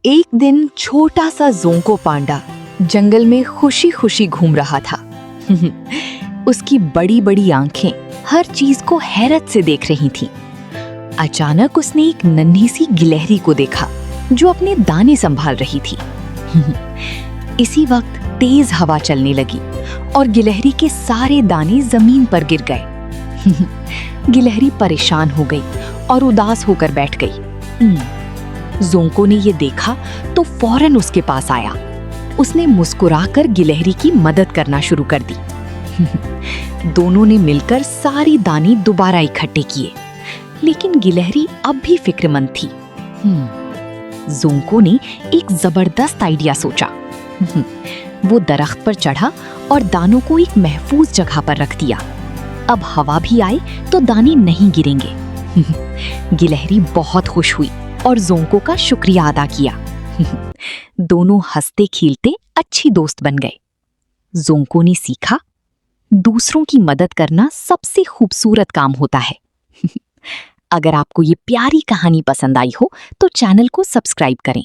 एक दिन छोटा सा जोंको पांडा जंगल में खुशी खुशी घूम रहा था। उसकी बड़ी बड़ी आंखें हर चीज को हैरत से देख रही थीं। अचानक उसने एक नन्ही सी गिलहरी को देखा जो अपने दाने संभाल रही थी। इसी वक्त तेज हवा चलने लगी और गिलहरी के सारे दाने जमीन पर गिर गए। गिलहरी परेशान हो गई और उदास होकर बैठ गई। जोंको ने ये देखा तो फौरन उसके पास आया। उसने मुस्कुराकर गिलहरी की मदद करना शुरू कर दी। दोनों ने मिलकर सारी दाने दोबारा इकट्ठे किए, लेकिन गिलहरी अब भी फिक्रमंद थी। जोंको ने एक जबरदस्त आइडिया सोचा। वो दरख्त पर चढ़ा और दानों को एक महफूज जगह पर रख दिया। अब हवा भी आए तो दाने नहीं गिरेंगे। गिलहरी बहुत खुश हुई और जोंको का शुक्रिया अदा किया। दोनों हंसते खिलते अच्छी दोस्त बन गए। जोंको ने सीखा, दूसरों की मदद करना सबसे खूबसूरत काम होता है। अगर आपको ये प्यारी कहानी पसंद आई हो तो चैनल को सब्सक्राइब करें